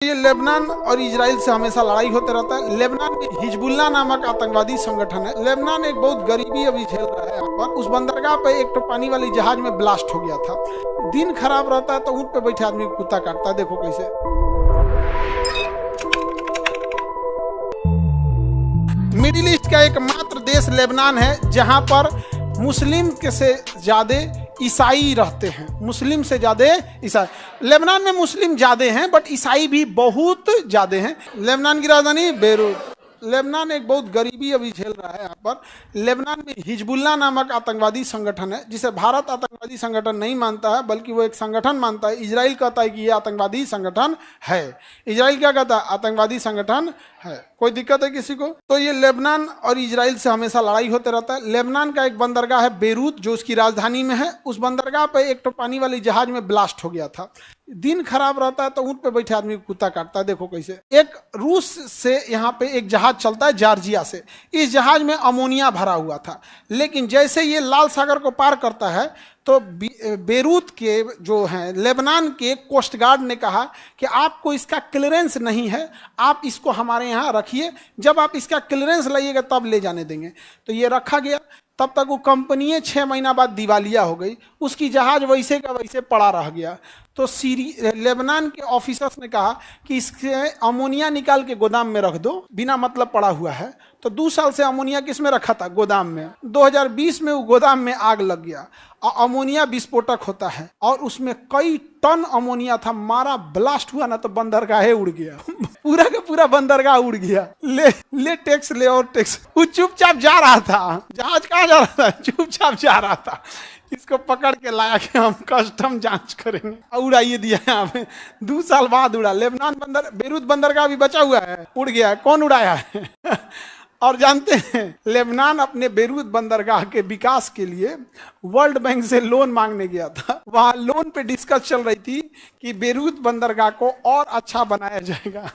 ये लेबनान और इजराइल से हमेशा लड़ाई होते रहता है। लेबनान में हिजबुल्ला नामक आतंकवादी संगठन है। लेबनान एक बहुत गरीबी अभी झेल रहा है। यहाँ पर उस बंदरगाह पे एक तो पानी वाली जहाज में ब्लास्ट हो गया था। दिन खराब रहता है तो ऊँट पे बैठे आदमी कुत्ता काटता है। देखो कैसे। मिडिल ईस्ट का एकमात्र देश लेबनान है जहां पर मुस्लिम के से ज्यादा ईसाई रहते हैं। मुस्लिम से ज्यादा ईसाई। लेबनान में मुस्लिम ज्यादा हैं बट ईसाई भी बहुत ज्यादा हैं। लेबनान की राजधानी बेरूत। लेबनान एक बहुत गरीबी अभी झेल रहा है। यहाँ पर लेबनान में हिजबुल्ला नामक आतंकवादी संगठन है जिसे भारत आतंकवादी संगठन नहीं मानता है बल्कि वो एक संगठन मानता है। इजराइल कहता है कि ये आतंकवादी संगठन है। इजराइल क्या कहता है? आतंकवादी संगठन है। कोई दिक्कत है किसी को? तो ये लेबनान और इजराइल से हमेशा लड़ाई होते रहता है। लेबनान का एक बंदरगाह है बेरूत जो उसकी राजधानी में है। उस बंदरगाह पे एक तो पानी वाली जहाज में ब्लास्ट हो गया था। दिन खराब रहता है तो ऊँट पे बैठे आदमी कुत्ता काटता है। देखो कैसे। एक रूस से यहाँ पे एक जहाज चलता है जॉर्जिया से। इस जहाज में अमोनिया भरा हुआ था, लेकिन जैसे ये लाल सागर को पार करता है तो बेरूत के जो हैं लेबनान के कोस्ट गार्ड ने कहा कि आपको इसका क्लियरेंस नहीं है, आप इसको हमारे यहाँ रखिए, जब आप इसका क्लियरेंस लाइएगा तब ले जाने देंगे। तो ये रखा गया। तब तक वो कंपनी 6 महीना बाद दिवालिया हो गई। उसकी जहाज वैसे का वैसे पड़ा रह गया। तो लेबनान के ऑफिसर्स ने कहा कि इससे अमोनिया निकाल के गोदाम में रख दो, बिना मतलब पड़ा हुआ है। तो 2 साल से अमोनिया किस में रखा था? गोदाम में। 2020 में वो गोदाम में आग लग गया। और अमोनिया विस्फोटक होता है और उसमें कई टन अमोनिया था। मारा ब्लास्ट हुआ ना तो बंदरगाह उड़ गया। पूरा का पूरा बंदरगाह उड़ गया। ले टैक्स ले और टैक्स। वो चुपचाप जा रहा था। जहाज कहाँ जा रहा था? चुपचाप जा रहा था। इसको पकड़ के लाया कि हम कस्टम जांच करेंगे। उड़ाइए दिया यहाँ पे। 2 साल बाद उड़ा। लेबनान बेरूत बंदरगाह भी बचा हुआ है, उड़ गया। कौन उड़ाया है? और जानते हैं लेबनान अपने बेरूत बंदरगाह के विकास के लिए वर्ल्ड बैंक से लोन मांगने गया था। वहां लोन पे डिस्कस चल रही थी कि बेरूत बंदरगाह को और अच्छा बनाया जाएगा।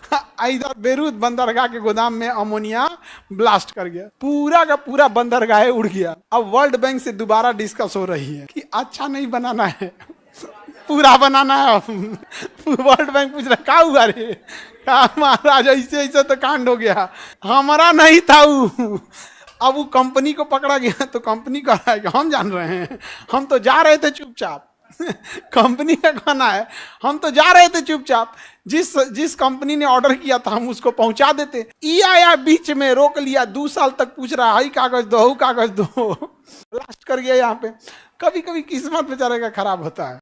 इधर बेरूत बंदरगाह के गोदाम में अमोनिया ब्लास्ट कर गया। पूरा का पूरा बंदरगाह उड़ गया। अब वर्ल्ड बैंक से दोबारा डिस्कस हो रही है कि अच्छा नहीं बनाना है, पूरा बनाना है। वर्ल्ड बैंक पूछ रहा क्या हुआ रे? महाराज ऐसे ऐसे तो कांड हो गया, हमारा नहीं था वो। अब वो कंपनी को पकड़ा गया तो कंपनी कह रहा है कि हम जान रहे हैं, हम तो जा रहे थे चुपचाप। कंपनी का कहना है हम तो जा रहे थे चुपचाप, जिस कंपनी ने ऑर्डर किया था हम उसको पहुंचा देते। ई आया बीच में रोक लिया। 2 साल तक पूछ रहा है कागज दो, कागज दो। ब्लास्ट कर गया यहाँ पे। कभी कभी किस्मत बेचारे का खराब होता है।